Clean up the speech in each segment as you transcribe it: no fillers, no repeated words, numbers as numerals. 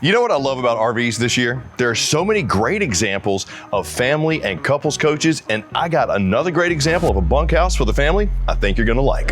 You know what I love about RVs this year? There are so many great examples of family and couples coaches, and I got another great example of a bunkhouse for the family I think you're gonna like.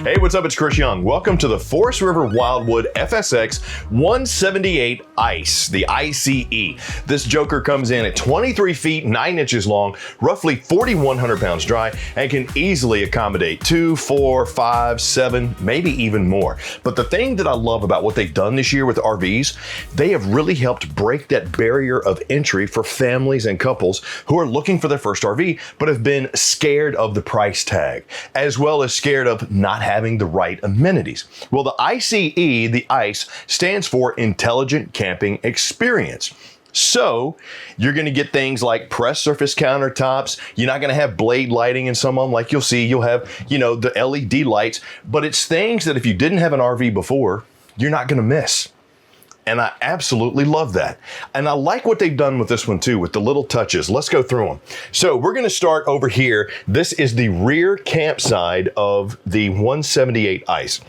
Hey, what's up? It's Chris Young. Welcome to the Forest River Wildwood FSX 178ICE, the ICE. This joker comes in at 23 feet, 9 inches long, roughly 4,100 pounds dry, and can easily accommodate 2, 4, 5, 7, maybe even more. But the thing that I love about what they've done this year with RVs, they have really helped break that barrier of entry for families and couples who are looking for their first RV, but have been scared of the price tag, as well as scared of not having the right amenities. Well, the ICE, the ICE, stands for Intelligent Camping Experience. So you're going to get things like pressed surface countertops. You're not going to have blade lighting in some of them like you'll see. You'll have, the LED lights, but it's things that if you didn't have an RV before, you're not going to miss. And I absolutely love that. And I like what they've done with this one too, with the little touches. Let's go through them. So we're gonna start over here. This is the rear campside of the 178ICE.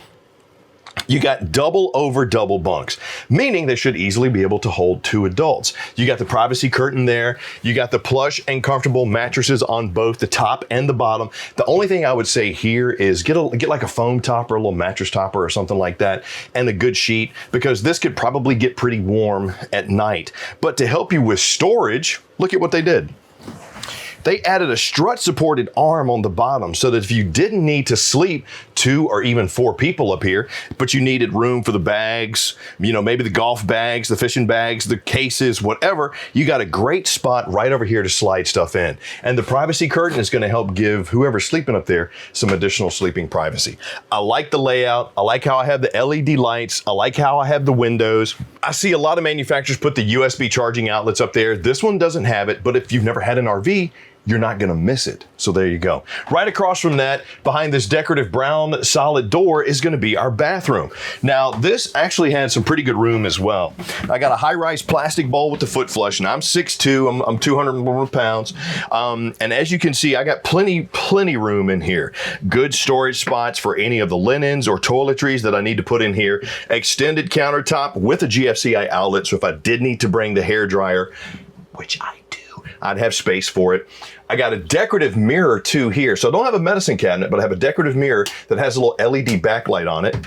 You got double over double bunks, meaning they should easily be able to hold 2 adults. You got the privacy curtain there. You got the plush and comfortable mattresses on both the top and the bottom. The only thing I would say here is get like a foam topper, a little mattress topper or something like that, and a good sheet, because this could probably get pretty warm at night. But to help you with storage, look at what they did. They added a strut-supported arm on the bottom so that if you didn't need to sleep 2 or even 4 people up here, but you needed room for the bags, maybe the golf bags, the fishing bags, the cases, whatever, you got a great spot right over here to slide stuff in. And the privacy curtain is going to help give whoever's sleeping up there some additional sleeping privacy. I like the layout. I like how I have the LED lights. I like how I have the windows. I see a lot of manufacturers put the USB charging outlets up there. This one doesn't have it, but if you've never had an RV, you're not gonna miss it. So there you go. Right across from that, behind this decorative brown solid door, is gonna be our bathroom. Now, this actually had some pretty good room as well. I got a high-rise plastic bowl with the foot flush, and I'm 6'2", I'm 200 pounds. And as you can see, I got plenty room in here. Good storage spots for any of the linens or toiletries that I need to put in here. Extended countertop with a GFCI outlet, so if I did need to bring the hairdryer, which I do, I'd have space for it. I got a decorative mirror too here. So I don't have a medicine cabinet, but I have a decorative mirror that has a little LED backlight on it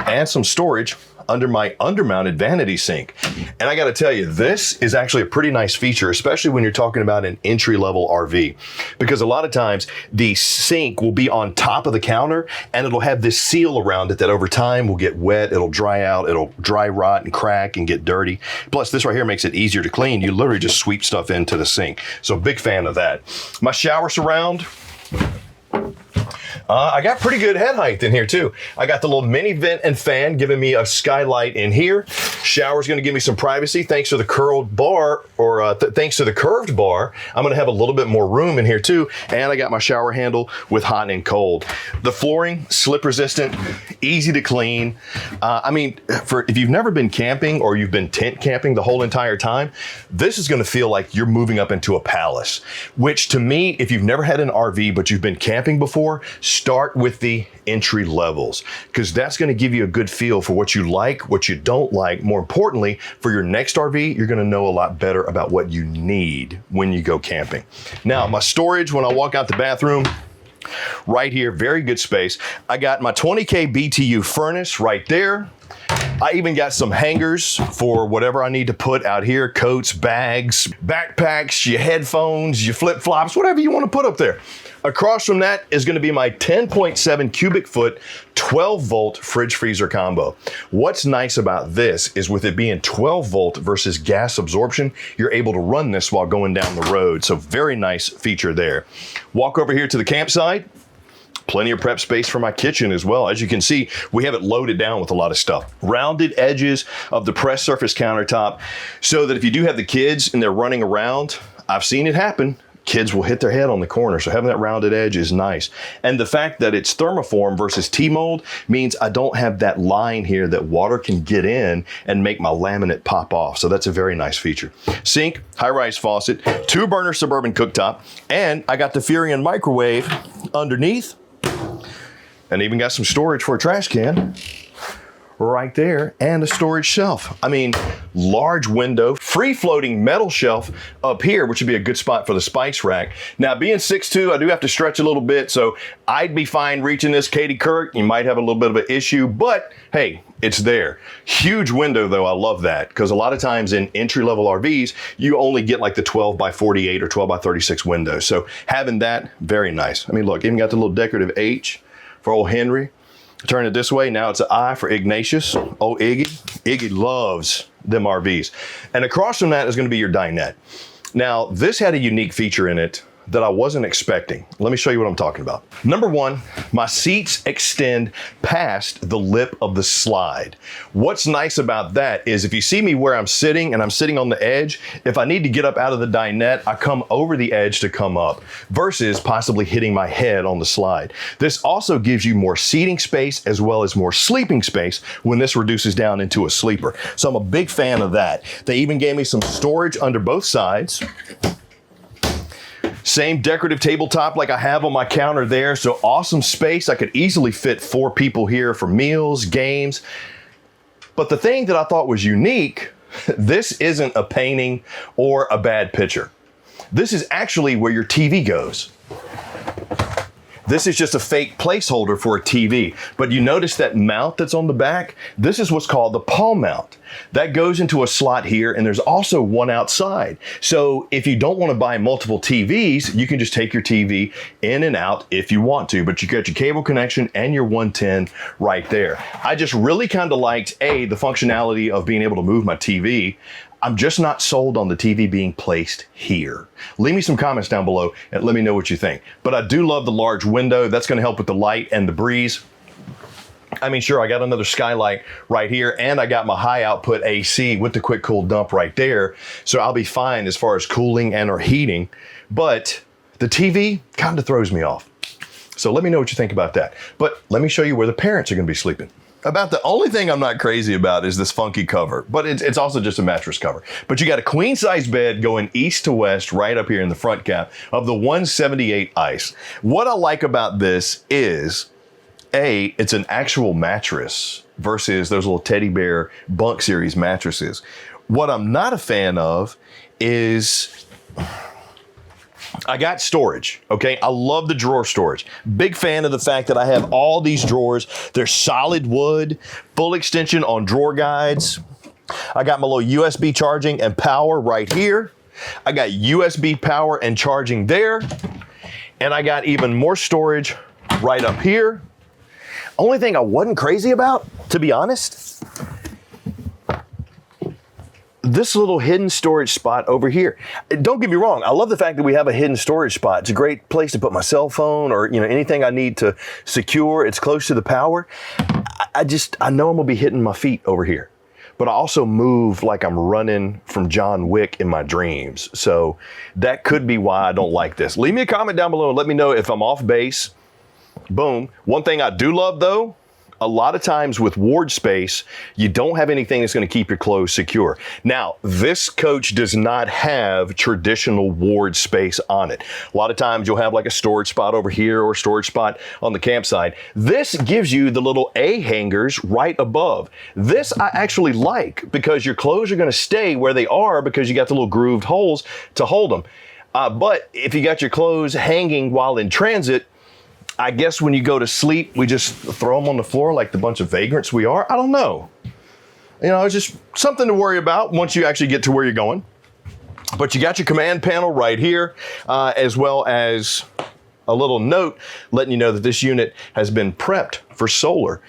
and some storage under my undermounted vanity sink. And I gotta tell you, this is actually a pretty nice feature, especially when you're talking about an entry-level RV. Because a lot of times the sink will be on top of the counter and it'll have this seal around it that over time will get wet, it'll dry out, it'll dry rot and crack and get dirty. Plus this right here makes it easier to clean. You literally just sweep stuff into the sink. So big fan of that. My shower surround, I got pretty good head height in here too. I got the little mini vent and fan giving me a skylight in here. Shower's gonna give me some privacy thanks to the curved bar, or thanks to the curved bar. I'm gonna have a little bit more room in here too. And I got my shower handle with hot and cold. The flooring, slip resistant, easy to clean. If you've never been camping or you've been tent camping the whole entire time, this is gonna feel like you're moving up into a palace, which to me, if you've never had an RV but you've been camping before, start with the entry levels, because that's going to give you a good feel for what you like, what you don't like. More importantly, for your next RV, you're going to know a lot better about what you need when you go camping. Now, my storage, when I walk out the bathroom, right here, very good space. I got my 20K BTU furnace right there. I even got some hangers for whatever I need to put out here, coats, bags, backpacks, your headphones, your flip-flops, whatever you want to put up there. Across from that is going to be my 10.7 cubic foot, 12 volt fridge freezer combo. What's nice about this is with it being 12 volt versus gas absorption, you're able to run this while going down the road. So very nice feature there. Walk over here to the campsite. Plenty of prep space for my kitchen as well. As you can see, we have it loaded down with a lot of stuff. Rounded edges of the pressed surface countertop so that if you do have the kids and they're running around, I've seen it happen. Kids will hit their head on the corner, so having that rounded edge is nice. And the fact that it's thermoform versus T-mold means I don't have that line here that water can get in and make my laminate pop off. So that's a very nice feature. Sink, high-rise faucet, 2-burner Suburban cooktop, and I got the Furion microwave underneath And even got some storage for a trash can right there, and a storage shelf. I mean, large window, free floating metal shelf up here, which would be a good spot for the spice rack. Now, being 6'2", I do have to stretch a little bit, so I'd be fine reaching this. Katie Kirk, you might have a little bit of an issue, but hey, it's there. Huge window though, I love that, because a lot of times in entry-level RVs, you only get like the 12 by 48 or 12 by 36 window. So having that, very nice. I mean, look, even got the little decorative H for old Henry. Turn it this way, now it's an I for Ignatius. Oh, Iggy. Iggy loves them RVs. And across from that is gonna be your dinette. Now, this had a unique feature in it that I wasn't expecting. Let me show you what I'm talking about. Number one, my seats extend past the lip of the slide. What's nice about that is if you see me where I'm sitting and I'm sitting on the edge, if I need to get up out of the dinette, I come over the edge to come up versus possibly hitting my head on the slide. This also gives you more seating space as well as more sleeping space when this reduces down into a sleeper. So I'm a big fan of that. They even gave me some storage under both sides. Same decorative tabletop like I have on my counter there, so awesome space. I could easily fit 4 people here for meals, games. But the thing that I thought was unique, this isn't a painting or a bad picture. This is actually where your TV goes. This is just a fake placeholder for a TV. But you notice that mount that's on the back? This is what's called the palm mount. That goes into a slot here, and there's also one outside. So if you don't want to buy multiple TVs, you can just take your TV in and out if you want to, but you got your cable connection and your 110 right there. I just really kind of liked, the functionality of being able to move my TV. I'm just not sold on the TV being placed here. Leave me some comments down below and let me know what you think. But I do love the large window. That's gonna help with the light and the breeze. I mean, sure, I got another skylight right here, and I got my high output AC with the quick cool dump right there. So I'll be fine as far as cooling and or heating, but the TV kind of throws me off. So let me know what you think about that. But let me show you where the parents are gonna be sleeping. About the only thing I'm not crazy about is this funky cover, but it's also just a mattress cover. But you got a queen size bed going east to west right up here in the front cap of the 178ICE. What I like about this is, it's an actual mattress versus those little teddy bear bunk series mattresses. What I'm not a fan of is I got storage, okay? I love the drawer storage. Big fan of the fact that I have all these drawers. They're solid wood, full extension on drawer guides. I got my little USB charging and power right here. I got USB power and charging there. And I got even more storage right up here. Only thing I wasn't crazy about, to be honest, this little hidden storage spot over here. Don't get me wrong, I love the fact that we have a hidden storage spot. It's a great place to put my cell phone or anything I need to secure. It's close to the power. I know I'm gonna be hitting my feet over here, but I also move like I'm running from John Wick in my dreams. So that could be why I don't like this. Leave me a comment down below and let me know if I'm off base. Boom. One thing I do love though, a lot of times with ward space, you don't have anything that's going to keep your clothes secure. Now, this coach does not have traditional ward space on it. A lot of times you'll have like a storage spot over here or a storage spot on the campsite. This gives you the little A hangers right above. This I actually like because your clothes are going to stay where they are because you got the little grooved holes to hold them. But if you got your clothes hanging while in transit, I guess when you go to sleep, we just throw them on the floor like the bunch of vagrants we are. I don't know. It's just something to worry about once you actually get to where you're going. But you got your command panel right here, as well as a little note letting you know that this unit has been prepped for solar,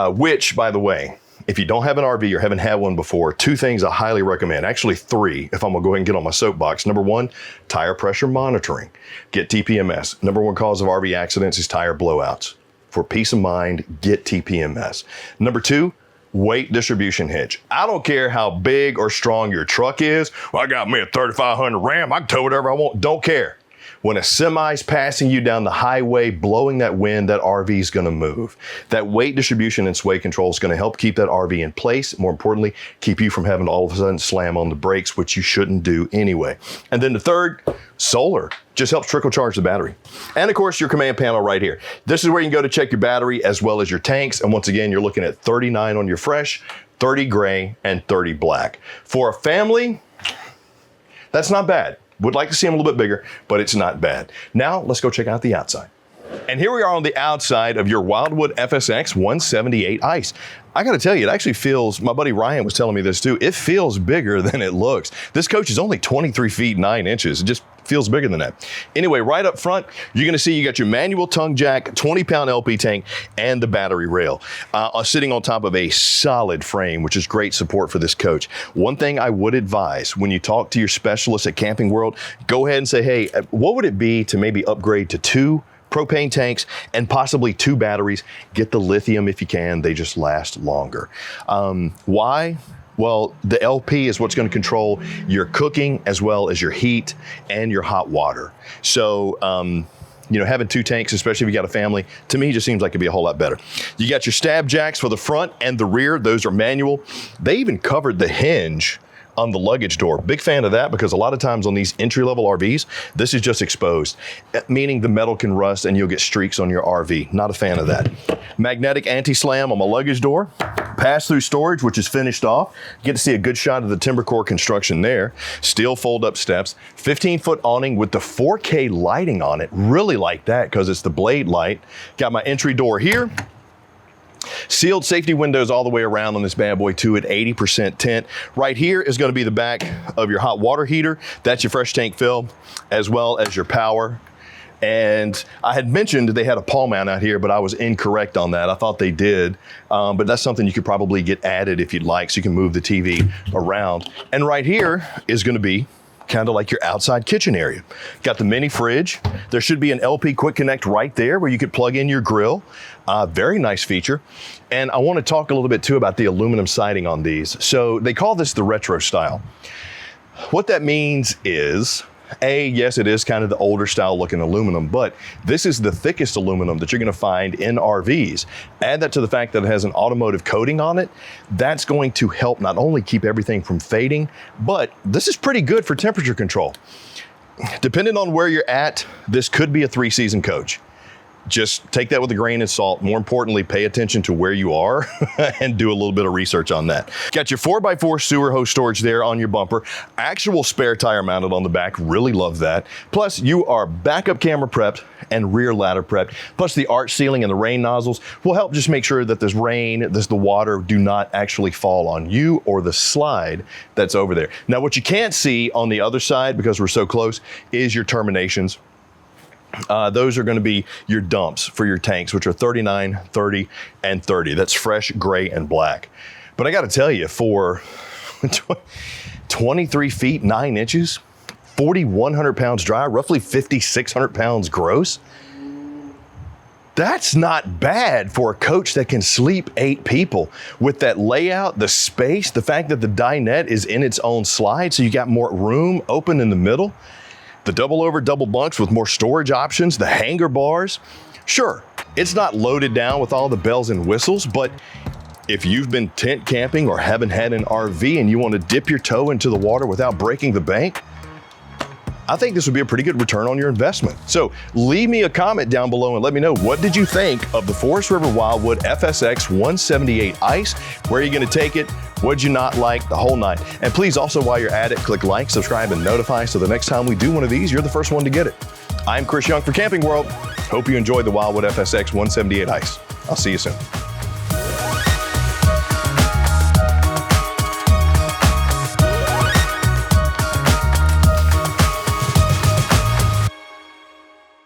which, by the way, if you don't have an RV or haven't had one before, 2 things I highly recommend. Actually 3, if I'm gonna go ahead and get on my soapbox. Number 1, tire pressure monitoring. Get TPMS. Number 1 cause of RV accidents is tire blowouts. For peace of mind, get TPMS. Number 2, weight distribution hitch. I don't care how big or strong your truck is. Well, I got me a 3500 Ram. I can tow whatever I want. Don't care. When a semi's passing you down the highway, blowing that wind, that RV is going to move. That weight distribution and sway control is going to help keep that RV in place. More importantly, keep you from having to all of a sudden slam on the brakes, which you shouldn't do anyway. And then the third, solar. Just helps trickle charge the battery. And of course, your command panel right here. This is where you can go to check your battery as well as your tanks. And once again, you're looking at 39 on your fresh, 30 gray, and 30 black. For a family, that's not bad. Would like to see them a little bit bigger, but it's not bad. Now, let's go check out the outside. And here we are on the outside of your Wildwood FSX 178ICE. I gotta tell you, it actually feels, my buddy Ryan was telling me this too, it feels bigger than it looks. This coach is only 23 feet 9 inches. It just feels bigger than that. Anyway, right up front, you're gonna see you got your manual tongue jack, 20-pound LP tank, and the battery rail sitting on top of a solid frame, which is great support for this coach. One thing I would advise when you talk to your specialist at Camping World, go ahead and say, hey, what would it be to maybe upgrade to 2 propane tanks and possibly 2 batteries? Get the lithium if you can, they just last longer. Why? Well, the LP is what's going to control your cooking as well as your heat and your hot water. So, you know, having 2 tanks, especially if you got a family, to me just seems like it'd be a whole lot better. You got your stab jacks for the front and the rear. Those are manual. They even covered the hinge on the luggage door. Big fan of that because a lot of times on these entry-level RVs, this is just exposed, meaning the metal can rust and you'll get streaks on your RV. Not a fan of that. Magnetic anti-slam on my luggage door. Pass-through storage, which is finished off. You get to see a good shot of the timber core construction there. Steel fold-up steps. 15-foot awning with the 4K lighting on it. Really like that because it's the blade light. Got my entry door here. Sealed safety windows all the way around on this bad boy too at 80% tint. Right here is going to be the back of your hot water heater. That's your fresh tank fill, as well as your power. And I had mentioned they had a pawl mount out here, but I was incorrect on that. I thought they did, but that's something you could probably get added if you'd like, so you can move the TV around. And right here is going to be kind of like your outside kitchen area. Got the mini fridge. There should be an LP quick connect right there where you could plug in your grill. Very nice feature. And I want to talk a little bit too about the aluminum siding on these. So they call this the retro style. What that means is, yes, it is kind of the older style looking aluminum, but this is the thickest aluminum that you're going to find in RVs. Add that to the fact that it has an automotive coating on it. That's going to help not only keep everything from fading, but this is pretty good for temperature control. Depending on where you're at, this could be a 3-season coach. Just take that with a grain of salt. More importantly, pay attention to where you are and do a little bit of research on that. Got your 4x4 sewer hose storage there on your bumper. Actual spare tire mounted on the back. Really love that. Plus, you are backup camera prepped and rear ladder prepped. Plus, the arch ceiling and the rain nozzles will help just make sure that this rain, the water do not actually fall on you or the slide that's over there. Now, what you can't see on the other side, because we're so close, is your terminations. Those are going to be your dumps for your tanks, which are 39, 30, and 30. That's fresh, gray, and black. But I got to tell you, for 23 feet, 9 inches, 4,100 pounds dry, roughly 5,600 pounds gross, that's not bad for a coach that can sleep 8 people. With that layout, the space, the fact that the dinette is in its own slide, so you got more room open in the middle. The double bunks with more storage options, the hanger bars. Sure, it's not loaded down with all the bells and whistles, but if you've been tent camping or haven't had an RV and you want to dip your toe into the water without breaking the bank, I think this would be a pretty good return on your investment. So leave me a comment down below and let me know, what did you think of the Forest River Wildwood FSX 178ICE? Where are you going to take it? What'd you not like? The whole nine. And please also, while you're at it, click like, subscribe, and notify so the next time we do one of these, you're the first one to get it. I'm Chris Young for Camping World. Hope you enjoyed the Wildwood FSX 178ICE. I'll see you soon.